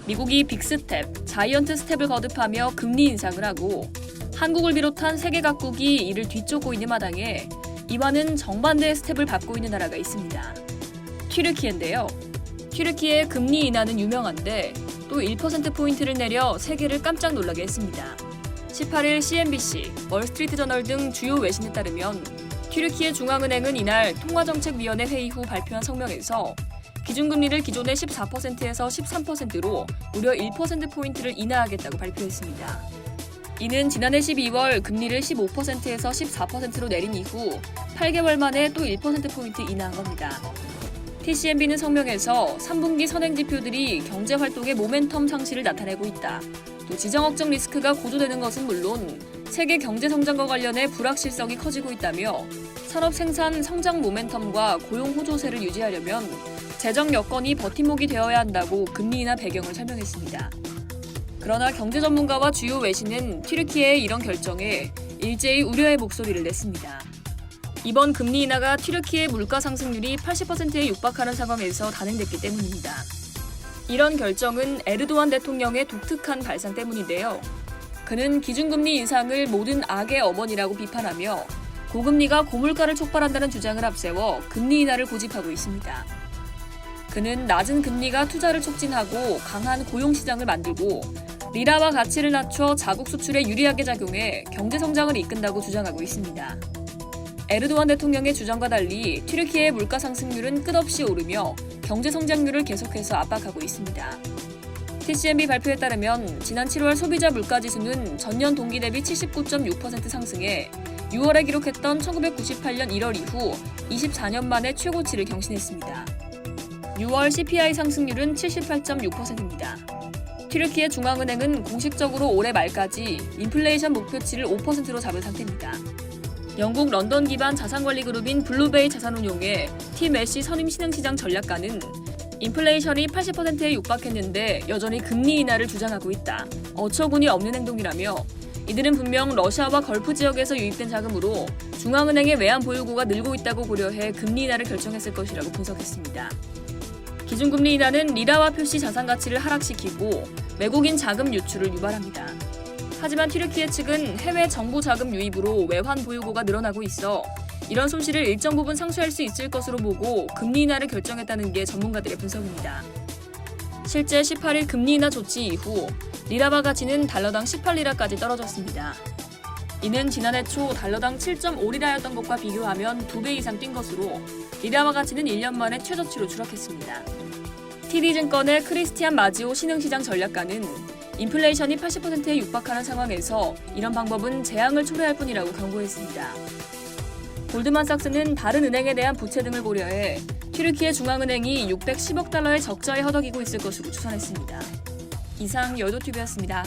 미국이 빅스텝, 자이언트 스텝을 거듭하며 금리 인상을 하고 한국을 비롯한 세계 각국이 이를 뒤쫓고 있는 마당에 이와는 정반대의 스텝을 밟고 있는 나라가 있습니다. 튀르키예인데요. 튀르키예의 금리 인하는 유명한데 또 1%포인트를 내려 세계를 깜짝 놀라게 했습니다. 18일 CNBC, 월스트리트저널 등 주요 외신에 따르면 튀르키예 중앙은행은 이날 통화정책위원회 회의 후 발표한 성명에서 기준금리를 기존의 14%에서 13%로 무려 1%포인트를 인하하겠다고 발표했습니다. 이는 지난해 12월 금리를 15%에서 14%로 내린 이후 8개월 만에 또 1%포인트 인하한 겁니다. TCMB는 성명에서 3분기 선행지표들이 경제활동의 모멘텀 상실을 나타내고 있다. 또 지정학적 리스크가 고조되는 것은 물론 세계 경제 성장과 관련해 불확실성이 커지고 있다며 산업 생산 성장 모멘텀과 고용 호조세를 유지하려면 재정 여건이 버팀목이 되어야 한다고 금리 인하 배경을 설명했습니다. 그러나 경제 전문가와 주요 외신은 튀르키예의 이런 결정에 일제히 우려의 목소리를 냈습니다. 이번 금리 인하가 튀르키예 물가 상승률이 80%에 육박하는 상황에서 단행됐기 때문입니다. 이런 결정은 에르도안 대통령의 독특한 발상 때문인데요. 그는 기준금리 인상을 모든 악의 어머니라고 비판하며 고금리가 고물가를 촉발한다는 주장을 앞세워 금리 인하를 고집하고 있습니다. 그는 낮은 금리가 투자를 촉진하고 강한 고용시장을 만들고 리라와 가치를 낮춰 자국 수출에 유리하게 작용해 경제 성장을 이끈다고 주장하고 있습니다. 에르도안 대통령의 주장과 달리 튀르키예의 물가 상승률은 끝없이 오르며 경제 성장률을 계속해서 압박하고 있습니다. TCMB 발표에 따르면 지난 7월 소비자 물가지수는 전년 동기 대비 79.6% 상승해 6월에 기록했던 1998년 1월 이후 24년 만에 최고치를 경신했습니다. 6월 CPI 상승률은 78.6%입니다. 튀르키예 중앙은행은 공식적으로 올해 말까지 인플레이션 목표치를 5%로 잡은 상태입니다. 영국 런던 기반 자산관리 그룹인 블루베이 자산운용의 팀 애쉬 선임 신흥시장 전략가는 인플레이션이 80%에 육박했는데 여전히 금리 인하를 주장하고 있다. 어처구니 없는 행동이라며 이들은 분명 러시아와 걸프 지역에서 유입된 자금으로 중앙은행의 외환 보유고가 늘고 있다고 고려해 금리 인하를 결정했을 것이라고 분석했습니다. 기준금리 인하는 리라화 표시 자산 가치를 하락시키고 외국인 자금 유출을 유발합니다. 하지만 튀르키예 측은 해외 정부 자금 유입으로 외환 보유고가 늘어나고 있어 이런 손실을 일정 부분 상쇄할 수 있을 것으로 보고 금리 인하를 결정했다는 게 전문가들의 분석입니다. 실제 18일 금리 인하 조치 이후 리라화 가치는 달러당 18리라까지 떨어졌습니다. 이는 지난해 초 달러당 7.5리라였던 것과 비교하면 2배 이상 뛴 것으로 리라화 가치는 1년 만에 최저치로 추락했습니다. TD증권의 크리스티안 마지오 신흥시장 전략가는 인플레이션이 80%에 육박하는 상황에서 이런 방법은 재앙을 초래할 뿐이라고 경고했습니다. 골드만삭스는 다른 은행에 대한 부채 등을 고려해 튀르키예 중앙은행이 610억 달러의 적자에 허덕이고 있을 것으로 추산했습니다. 이상 여의도TV였습니다.